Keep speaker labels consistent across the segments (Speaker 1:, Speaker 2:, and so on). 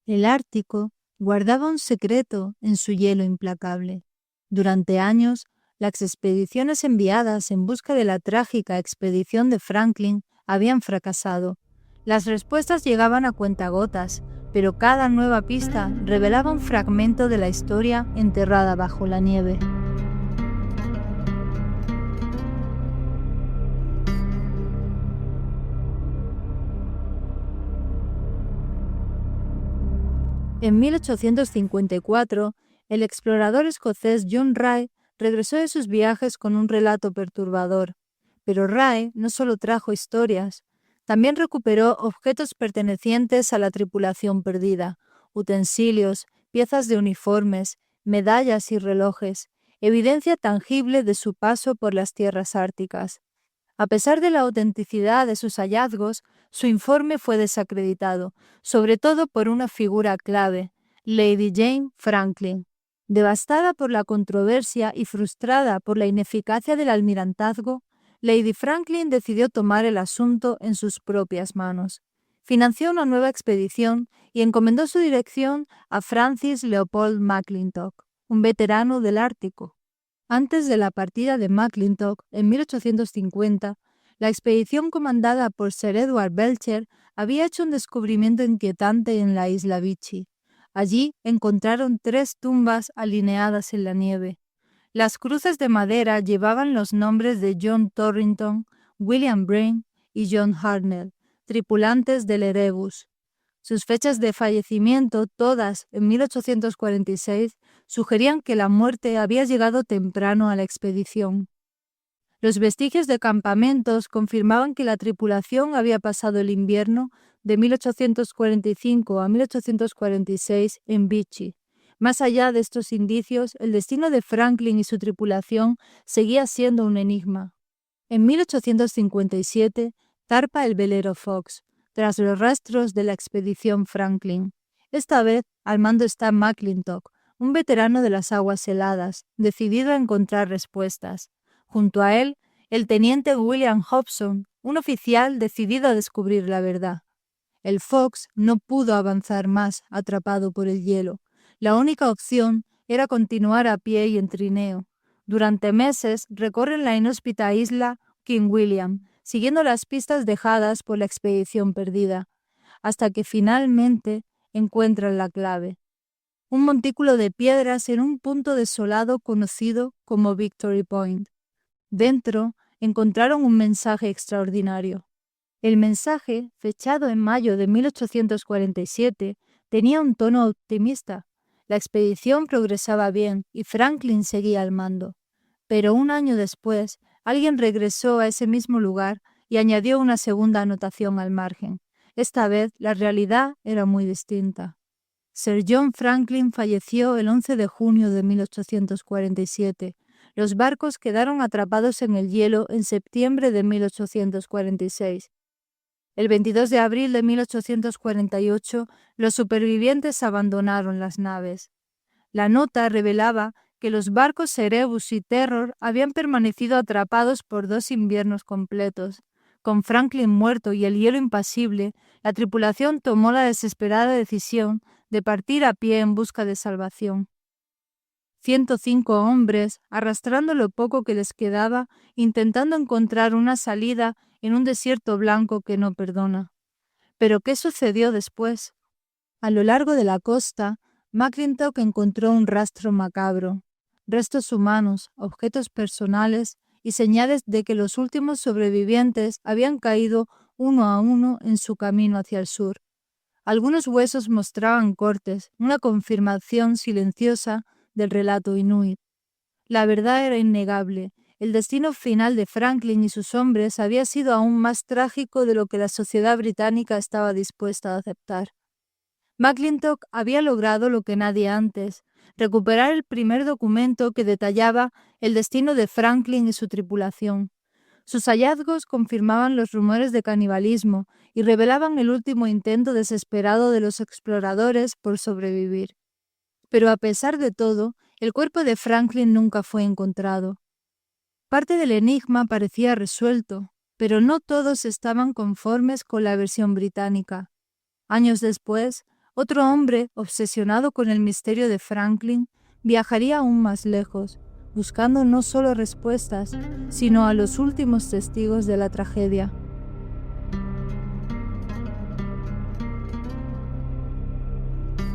Speaker 1: El Ártico guardaba un secreto en su hielo implacable. Durante años, las expediciones enviadas en busca de la trágica expedición de Franklin habían fracasado. Las respuestas llegaban a cuentagotas, pero cada nueva pista revelaba un fragmento de la historia enterrada bajo la nieve. En 1854, el explorador escocés John Rae regresó de sus viajes con un relato perturbador. Pero Rae no solo trajo historias, también recuperó objetos pertenecientes a la tripulación perdida, utensilios, piezas de uniformes, medallas y relojes, evidencia tangible de su paso por las tierras árticas. A pesar de la autenticidad de sus hallazgos, su informe fue desacreditado, sobre todo por una figura clave, Lady Jane Franklin. Devastada por la controversia y frustrada por la ineficacia del almirantazgo, Lady Franklin decidió tomar el asunto en sus propias manos. Financió una nueva expedición y encomendó su dirección a Francis Leopold McClintock, un veterano del Ártico. Antes de la partida de McClintock, en 1850, la expedición comandada por Sir Edward Belcher había hecho un descubrimiento inquietante en la isla Vichy. Allí encontraron 3 tumbas alineadas en la nieve. Las cruces de madera llevaban los nombres de John Torrington, William Brain y John Hartnell, tripulantes del Erebus. Sus fechas de fallecimiento, todas en 1846, sugerían que la muerte había llegado temprano a la expedición. Los vestigios de campamentos confirmaban que la tripulación había pasado el invierno de 1845 a 1846 en Vichy. Más allá de estos indicios, el destino de Franklin y su tripulación seguía siendo un enigma. En 1857 zarpa el velero Fox, tras los rastros de la expedición Franklin. Esta vez al mando está McClintock, un veterano de las aguas heladas, decidido a encontrar respuestas. Junto a él, el teniente William Hobson, un oficial decidido a descubrir la verdad. El Fox no pudo avanzar más, atrapado por el hielo. La única opción era continuar a pie y en trineo. Durante meses recorren la inhóspita isla King William, siguiendo las pistas dejadas por la expedición perdida, hasta que finalmente encuentran la clave. Un montículo de piedras en un punto desolado conocido como Victory Point. Dentro encontraron un mensaje extraordinario. El mensaje, fechado en mayo de 1847, tenía un tono optimista. La expedición progresaba bien y Franklin seguía al mando. Pero un año después, alguien regresó a ese mismo lugar y añadió una segunda anotación al margen. Esta vez la realidad era muy distinta. Sir John Franklin falleció el 11 de junio de 1847. Los barcos quedaron atrapados en el hielo en septiembre de 1846. El 22 de abril de 1848, los supervivientes abandonaron las naves. La nota revelaba que los barcos Erebus y Terror habían permanecido atrapados por 2 inviernos completos. Con Franklin muerto y el hielo impasible, la tripulación tomó la desesperada decisión de partir a pie en busca de salvación. 105 hombres, arrastrando lo poco que les quedaba, intentando encontrar una salida en un desierto blanco que no perdona. Pero ¿qué sucedió después? A lo largo de la costa, McClintock encontró un rastro macabro, restos humanos, objetos personales y señales de que los últimos sobrevivientes habían caído uno a uno en su camino hacia el sur. Algunos huesos mostraban cortes, una confirmación silenciosa del relato inuit. La verdad era innegable. El destino final de Franklin y sus hombres había sido aún más trágico de lo que la sociedad británica estaba dispuesta a aceptar. McClintock había logrado lo que nadie antes, recuperar el primer documento que detallaba el destino de Franklin y su tripulación. Sus hallazgos confirmaban los rumores de canibalismo y revelaban el último intento desesperado de los exploradores por sobrevivir. Pero a pesar de todo, el cuerpo de Franklin nunca fue encontrado. Parte del enigma parecía resuelto, pero no todos estaban conformes con la versión británica. Años después, Otro hombre, obsesionado con el misterio de Franklin, viajaría aún más lejos, buscando no solo respuestas, sino a los últimos testigos de la tragedia.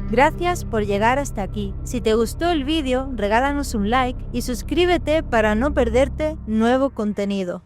Speaker 1: Gracias por llegar hasta aquí. Si te gustó el vídeo, regálanos un like y suscríbete para no perderte nuevo contenido.